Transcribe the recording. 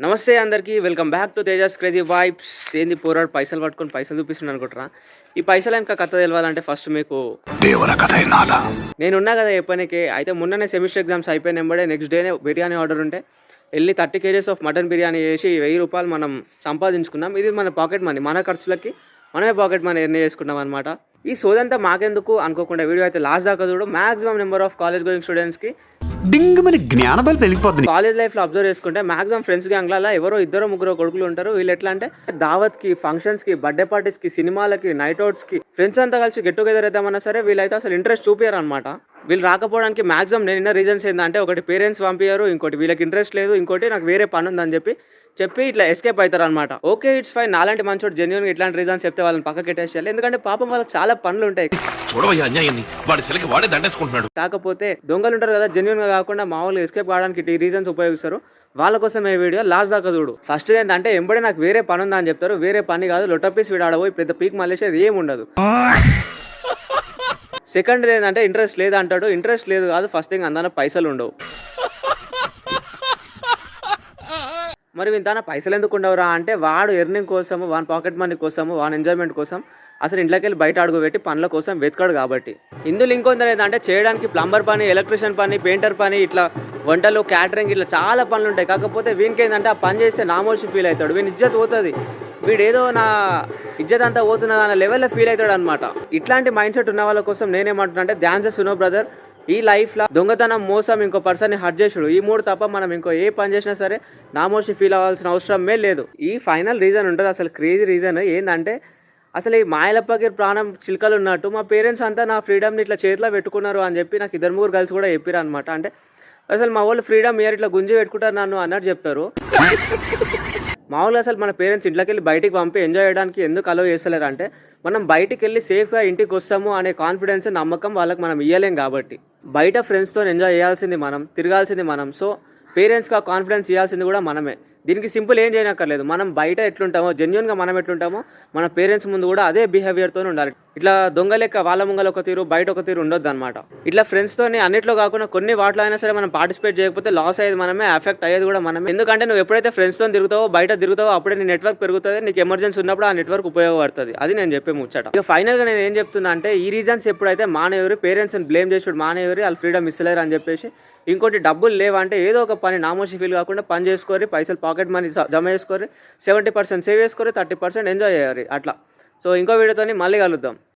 నమస్తే అందరికీ welcome back to Tejas crazy vibes. ఏంది పోరాడు పైసలు పట్టుకొని పైసలు చూపిస్తున్నాను అనుకుంటారా? ఈ పైసలు వెనక కథ తెలియాలంటే ఫస్ట్ మీకు దేవర కథ అయినాలా. నేనున్నా కదా చెప్పనీకి. అయితే మొన్ననే సెమిస్టర్ ఎగ్జామ్స్ అయిపోయిన వెంబడే నెక్స్ట్ డేనే బిర్యానీ ఆర్డర్ ఉంటే వెళ్ళి 30 kgs ఆఫ్ మటన్ బిర్యానీ చేసి 1000 రూపాయలు మనం సంపాదించుకున్నాం. ఇది మన పాకెట్ మనీ, మన ఖర్చులకి మనమే పాకెట్ మనీ ఎర్న్ చేసుకున్నాం అనమాట. ఈ సోదంతా మాకెందుకు అనుకోకుండా వీడియో అయితే లాస్ట్ దాకా చూడు. Maximum number of college going స్టూడెంట్స్కి డింగ్ మన జ్ఞానబలి పెరిగిపోతుంది. కాలేజ్ లైఫ్లో అబ్జర్వ్ చేసుకుంటే మాక్సిమం ఫ్రెండ్స్ గ్యాంగ్లలో ఎవరో ఇద్దరు ముగ్గురు కొడుకులు ఉంటారు. వీళ్ళు ఎట్లా అంటే దావత్కి, ఫంక్షన్స్కి, బర్త్డే పార్టీస్కి, సినిమాలకి, నైట్ అవుట్స్కి ఫ్రెండ్స్ అంతా కలిసి గెట్ టుగెదర్ అవుతామన్నా సరే వీళ్ళైతే అసలు ఇంట్రెస్ట్ చూపించారు అనమాట. వీళ్ళు రాకపోవడానికి మాక్సిమం నేను ఇన్న రీజన్స్ ఏంటంటే, ఒకటి పేరెంట్స్ పంపించారు, ఇంకోటి వీళ్ళకి ఇంట్రెస్ట్ లేదు, ఇంకోటి నాకు వేరే పని ఉందని చెప్పి ఇట్లా ఎస్కేప్ అవుతారు అనమాట. Okay, it's fine. నాలాంటి మంచోడు జెన్యున్గా ఇట్లాంటి రీజన్స్ చెప్తే వాళ్ళని పక్కకి పెట్టేసేయాలి. ఎందుకంటే పాపం వాళ్ళకి చాలా పనులు ఉంటాయి. కాకపోతే దొంగలు ఉంటారు కదా, జెన్యున్గా కాకుండా మామూలుగా ఎస్కేప్ కావడానికి ఈ రీజన్స్ ఉపయోగిస్తారు. వాళ్ళ కోసం ఈ వీడియో లాస్ట్ దాకా చూడు. ఫస్ట్ ఏంటంటే ఎంబడే నాకు వేరే పని ఉందా అని చెప్తారు. వేరే పని కాదు, లొట్టపీస్ వీడు ఆడబోయి పెద్ద పీక్ మలేసేది ఏమి ఉండదు. సెకండ్ ఏంటంటే ఇంట్రెస్ట్ లేదు అంటాడు. ఇంట్రెస్ట్ లేదు కాదు, ఫస్ట్ థింగ్ అందన పైసలు ఉండవు. మరి ఇంత పైసలు ఎందుకు ఉండవురా అంటే, వాడు ఎర్నింగ్ కోసము, వాని పాకెట్ మనీ కోసము, వాని ఎంజాయ్మెంట్ కోసం అసలు ఇంట్లోకి వెళ్ళి బయట అడుగు పెట్టి పనుల కోసం వెతకాడు కాబట్టి. ఇందులో ఇంకొందరు ఏంటంటే చేయడానికి ప్లంబర్ పని, ఎలక్ట్రీషియన్ పని, పెయింటర్ పని, ఇట్లా వంటలు, క్యాటరింగ్, ఇట్లా చాలా పనులు ఉంటాయి. కాకపోతే వీనికి ఏంటంటే ఆ పని చేస్తే నామోషి ఫీల్ అవుతాడు. వీని ఇజ్జత్ పోతుంది. వీడేదో నా ఇజ్జత్ అంతా పోతున్నది అన్న లెవెల్లో ఫీల్ అవుతాడు అనమాట. ఇట్లాంటి మైండ్ సెట్ ఉన్న వాళ్ళ కోసం నేనేమంటున్నా అంటే, డాన్స్ సునో బ్రదర్, ఈ లైఫ్లో దొంగతనం, మోసం, ఇంకో పర్సన్ని హర్ట్ చేసుడు, ఈ మూడు తప్ప మనం ఇంకో ఏ పని చేసినా సరే నామోషి ఫీల్ అవ్వాల్సిన అవసరమే లేదు. ఈ ఫైనల్ రీజన్ ఉంటుంది. అసలు క్రేజీ రీజన్ ఏంటంటే, అసలు ఈ మాయలప్పకి ప్రాణం చిలుకలు ఉన్నట్టు మా పేరెంట్స్ అంతా నా ఫ్రీడమ్ని ఇట్లా చేతిలో పెట్టుకున్నారు అని చెప్పి నాకు 2-3 కలిసి కూడా చెప్పారు అనమాట. అంటే అసలు మా వాళ్ళు ఫ్రీడమ్ ఇయర్ ఇట్లా గుంజి పెట్టుకుంటారు నన్ను అన్నట్టు చెప్తారు. మామూలుగా అసలు మన పేరెంట్స్ ఇంట్లోకి వెళ్ళి బయటికి పంపి ఎంజాయ్ చేయడానికి ఎందుకు అలౌ చేస్తలేరు అంటే, మనం బయటికి వెళ్ళి సేఫ్గా ఇంటికి వస్తాము అనే కాన్ఫిడెన్స్, నమ్మకం వాళ్ళకి మనం ఇవ్వలేం కాబట్టి. బయట ఫ్రెండ్స్తో ఎంజాయ్ చేయాల్సింది మనం, తిరగాల్సింది మనం. సో పేరెంట్స్కి ఆ కాన్ఫిడెన్స్ ఇవ్వాల్సింది కూడా మనమే. దీనికి సింపుల్ ఏం చేయనక్కర్లేదు. మనం బయట ఎట్లుంటామో, జెన్యున్గా మనం ఎట్లుంటామో మన పేరెంట్స్ ముందు కూడా అదే బిహేవియర్తో ఉండాలి. ఇట్లా దొంగ లెక్క వాళ్ళ ముంగల ఒక తీరు, బయట ఒక తీరు ఉండొద్దు అనమాట. ఇట్లా ఫ్రెండ్స్తోని అన్నిట్లో కాకుండా కొన్ని వాటిలో అయినా సరే మనం పార్టిసిపేట్ చేయకపోతే లాస్ అయ్యేది మనమే, ఎఫెక్ట్ అయ్యేది కూడా మనమే. ఎందుకంటే నువ్వు ఎప్పుడైతే ఫ్రెండ్స్తో తిరుగుతావో, బయట తిరుగుతావో, అప్పుడే నీ నెట్వర్క్ పెరుగుతుంది. నీకు ఎమర్జెన్సీ ఉన్నప్పుడు ఆ నెట్వర్క్ ఉపయోగపడుతుంది. అది నేను చెప్పే ముచ్చట. ఇక ఫైనల్గా నేను ఏం చెప్తున్నా అంటే, ఈ రీజన్స్ ఎప్పుడైతే మానేవరి, పేరెంట్స్ని బ్లేమ్ చేసుడు మానేవరి, వాళ్ళు ఫ్రీడమ్ ఇస్తలేరు అని చెప్పేసి, ఇంకోటి డబ్బులు లేవంటే ఏదో ఒక పని నామోషి ఫీల్ కాకుండా పని చేసుకొని పైసలు పాకెట్ మనీ జమ చేసుకొని 70% సేవ్ చేసుకొని 30% ఎంజాయ్ చేయాలి అట్లా. సో ఇంకో వీడియోతో మళ్ళీ కలుద్దాం.